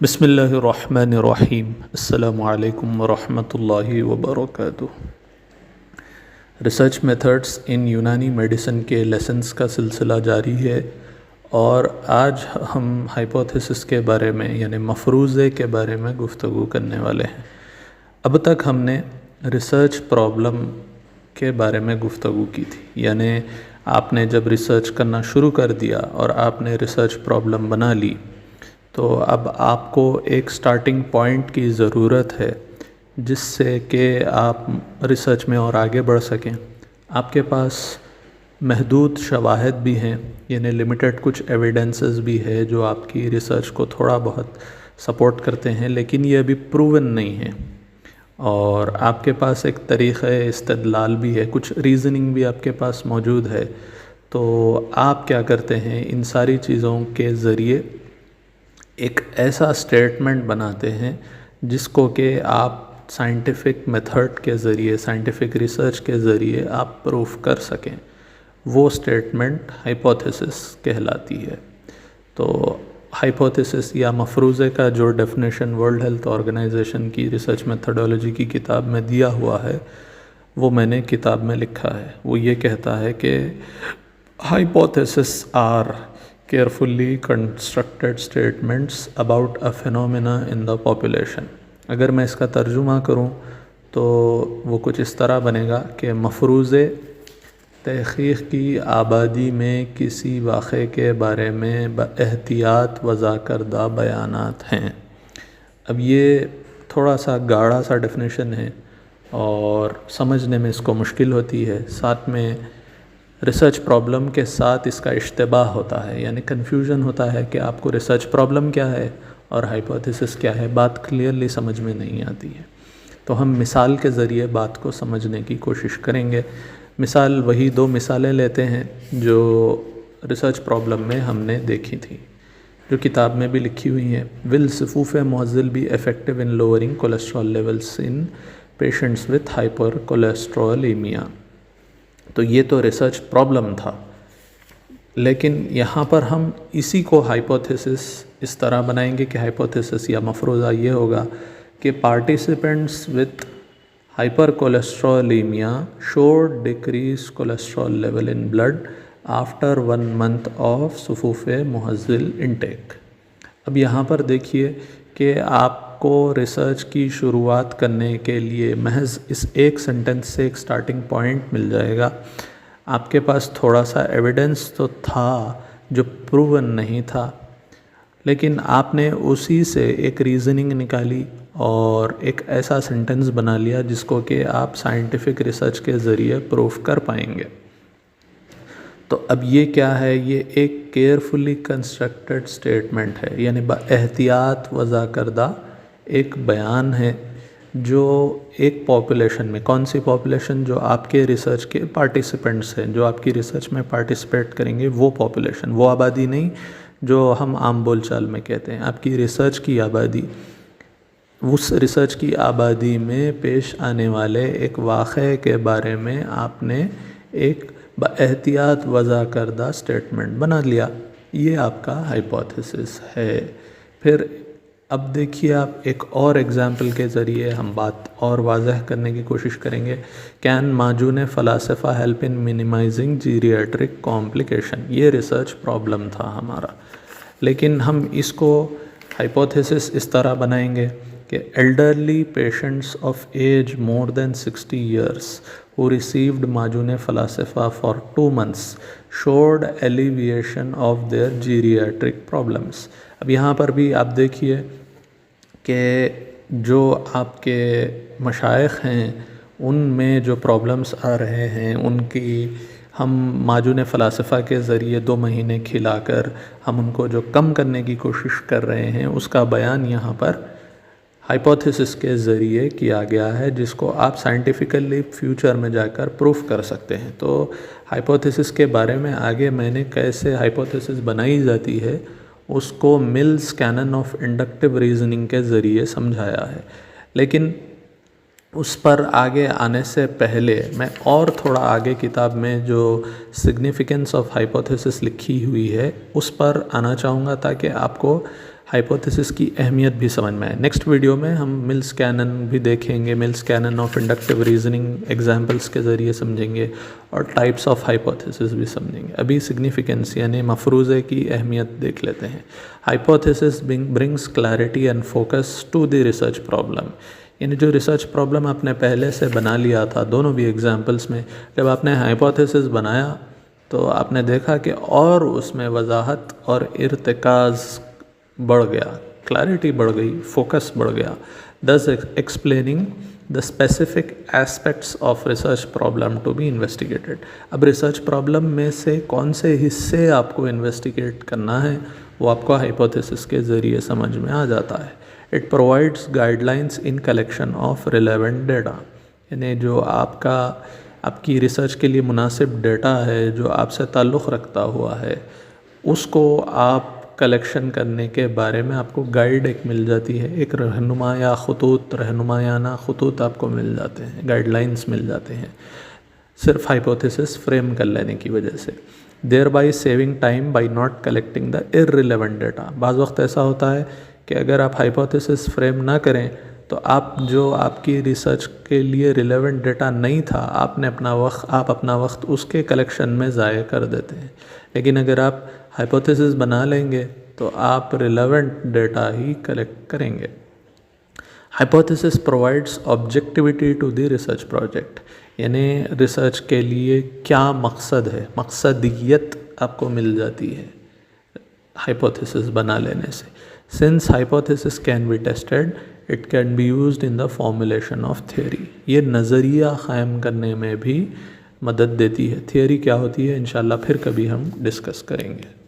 بسم اللہ الرحمن الرحیم۔ السلام علیکم ورحمۃ اللہ وبرکاتہ۔ ریسرچ میتھڈس ان یونانی میڈیسن کے لیسنز کا سلسلہ جاری ہے، اور آج ہم ہائپوتھیسس کے بارے میں یعنی مفروضے کے بارے میں گفتگو کرنے والے ہیں۔ اب تک ہم نے ریسرچ پرابلم کے بارے میں گفتگو کی تھی، یعنی آپ نے جب ریسرچ کرنا شروع کر دیا اور آپ نے ریسرچ پرابلم بنا لی، تو اب آپ کو ایک سٹارٹنگ پوائنٹ کی ضرورت ہے جس سے کہ آپ ریسرچ میں اور آگے بڑھ سکیں۔ آپ کے پاس محدود شواہد بھی ہیں، یعنی لمیٹڈ کچھ ایویڈنسز بھی ہے جو آپ کی ریسرچ کو تھوڑا بہت سپورٹ کرتے ہیں، لیکن یہ ابھی پروون نہیں ہے۔ اور آپ کے پاس ایک طریقہ استدلال بھی ہے، کچھ ریزننگ بھی آپ کے پاس موجود ہے۔ تو آپ کیا کرتے ہیں، ان ساری چیزوں کے ذریعے ایک ایسا اسٹیٹمنٹ بناتے ہیں جس کو کہ آپ سائنٹیفک میتھڈ کے ذریعے، سائنٹیفک ریسرچ کے ذریعے آپ پروف کر سکیں۔ وہ اسٹیٹمنٹ ہائپوتھیسس کہلاتی ہے۔ تو ہائپوتھیسس یا مفروضے کا جو ڈیفینیشن ورلڈ ہیلتھ آرگنائزیشن کی ریسرچ میتھڈولوجی کی کتاب میں دیا ہوا ہے، وہ میں نے کتاب میں لکھا ہے۔ وہ یہ کہتا ہے کہ hypothesis are carefully constructed statements about a phenomena in the population۔ اگر میں اس کا ترجمہ کروں تو وہ کچھ اس طرح بنے گا کہ مفروضے تحقیق کی آبادی میں کسی واقعے کے بارے میں باحتیاط وضع کردہ بیانات ہیں۔ اب یہ تھوڑا سا گاڑھا سا ڈیفینیشن ہے اور سمجھنے میں اس کو مشکل ہوتی ہے، ساتھ میں ریسرچ پرابلم کے ساتھ اس کا اشتباہ ہوتا ہے، یعنی کنفیوژن ہوتا ہے کہ آپ کو ریسرچ پرابلم کیا ہے اور ہائپوتھیسس کیا ہے، بات کلیئرلی سمجھ میں نہیں آتی ہے۔ تو ہم مثال کے ذریعے بات کو سمجھنے کی کوشش کریں گے۔ مثال وہی دو مثالیں لیتے ہیں جو ریسرچ پرابلم میں ہم نے دیکھی تھی، جو کتاب میں بھی لکھی ہوئی ہیں۔ ول صفوف معزل be effective in lowering cholesterol levels in patients with hypercholesterolemia. تو یہ تو ریسرچ پرابلم تھا، لیکن یہاں پر ہم اسی کو ہائپوتھیسس اس طرح بنائیں گے کہ ہائپوتھیسس یا مفروضہ یہ ہوگا کہ participants with hypercholesterolemia should decrease cholesterol level in blood after 1 month of صفوف معزل انٹیک۔ اب یہاں پر دیکھیے کہ آپ کو ریسرچ کی شروعات کرنے کے لیے محض اس ایک سینٹنس سے ایک سٹارٹنگ پوائنٹ مل جائے گا۔ آپ کے پاس تھوڑا سا ایویڈنس تو تھا جو پروون نہیں تھا، لیکن آپ نے اسی سے ایک ریزننگ نکالی اور ایک ایسا سینٹنس بنا لیا جس کو کہ آپ سائنٹیفک ریسرچ کے ذریعے پروف کر پائیں گے۔ تو اب یہ کیا ہے، یہ ایک کیئرفلی کنسٹرکٹڈ اسٹیٹمنٹ ہے، یعنی باحتیاط وضع کردہ ایک بیان ہے جو ایک پاپولیشن میں، کون سی پاپولیشن، جو آپ کے ریسرچ کے پارٹیسپینٹس ہیں، جو آپ کی ریسرچ میں پارٹیسپیٹ کریں گے، وہ پاپولیشن، وہ آبادی نہیں جو ہم عام بول چال میں کہتے ہیں، آپ کی ریسرچ کی آبادی، اس ریسرچ کی آبادی میں پیش آنے والے ایک واقعے کے بارے میں آپ نے ایک باحتیاط وضع کردہ اسٹیٹمنٹ بنا لیا۔ یہ آپ کا ہائپوتھیسس ہے۔ پھر اب دیکھیے آپ ایک اور ایگزامپل کے ذریعے ہم بات اور واضح کرنے کی کوشش کریں گے۔ کین ماجون فلاسفہ help in minimising geriatric complication. یہ ریسرچ پرابلم تھا ہمارا، لیکن ہم اس کو ہائپوتھیسس اس طرح بنائیں گے کہ elderly patients of age more than 60 years who received ماجون فلاسفہ for 2 months showed alleviation of their geriatric problems۔ اب یہاں پر بھی آپ دیکھیے کہ جو آپ کے مشائخ ہیں ان میں جو پرابلمس آ رہے ہیں ان کی ہم ماجون فلاسفہ کے ذریعے 2 مہینے کھلا کر ہم ان کو جو کم کرنے کی کوشش کر رہے ہیں، اس کا بیان یہاں پر ہائپوتھیسس کے ذریعے کیا گیا ہے، جس کو آپ سائنٹیفیکلی فیوچر میں جا کر پروف کر سکتے ہیں۔ تو ہائپوتھیسس کے بارے میں آگے میں نے کیسے ہائپوتھیسس بنائی جاتی ہے اس کو Mill's canon of inductive reasoning کے ذریعے سمجھایا ہے، لیکن اس پر آگے آنے سے پہلے میں اور تھوڑا آگے کتاب میں جو سگنیفیکنس آف ہائپوتھیسس لکھی ہوئی ہے اس پر آنا چاہوں گا، تاکہ آپ کو ہائپوتھیسس کی اہمیت بھی سمجھ میں آئے. نیکسٹ ویڈیو میں ہم ملز کینن بھی دیکھیں گے. Mill's canon of inductive reasoning examples کے ذریعے سمجھیں گے اور ٹائپس آف ہائپوتھیسس بھی سمجھیں گے. ابھی سگنیفیکنس یعنی مفروضے کی اہمیت دیکھ لیتے ہیں. Hypothesis brings clarity and focus to the research problem. یعنی جو ریسرچ پرابلم آپ نے پہلے سے بنا لیا تھا دونوں بھی ایگزامپلس میں، جب آپ نے ہائپوتھیسس بنایا تو آپ نے دیکھا کہ اور اس میں وضاحت اور ارتکاز بڑھ گیا، کلیئرٹی بڑھ گئی، فوکس بڑھ گیا. thus explaining the specific aspects of research problem to be investigated. اب ریسرچ پرابلم میں سے کون سے حصے آپ کو انویسٹیگیٹ کرنا ہے وہ آپ کو ہائپوتھیسس کے ذریعے سمجھ میں آ جاتا ہے. It provides guide lines in collection of relevant data. یعنی جو آپ کی ریسرچ کے لیے مناسب ڈیٹا ہے جو آپ سے تعلق رکھتا ہوا ہے اس کو آپ کلیکشن کرنے کے بارے میں آپ کو گائیڈ ایک مل جاتی ہے، ایک رہنمایانہ خطوط آپ کو مل جاتے ہیں، گائیڈ لائنس مل جاتے ہیں صرف ہائپوتھیسس فریم کر لینے کی وجہ سے. There by saving time by not collecting the irrelevant data. بعض وقت ایسا ہوتا ہے کہ اگر آپ ہائپوتھیسس فریم نہ کریں تو آپ کی ریسرچ کے لیے ریلیونٹ ڈیٹا نہیں تھا آپ اپنا وقت اس کے کلیکشن میں ضائع کر دیتے ہیں. لیکن اگر آپ ہائپوتھیسس بنا لیں گے تو آپ ریلیونٹ ڈیٹا ہی کلیکٹ کریں گے. Hypothesis provides objectivity to the research project. یعنی ریسرچ کے لیے کیا مقصد ہے، مقصدیت آپ کو مل جاتی ہے ہائپوتھیسس بنا لینے سے. Since hypothesis can be tested it can be used in the formulation of theory. یہ نظریہ قائم کرنے میں بھی مدد دیتی ہے. تھیوری کیا ہوتی ہے انشاءاللہ پھر کبھی ہم ڈسکس کریں گے.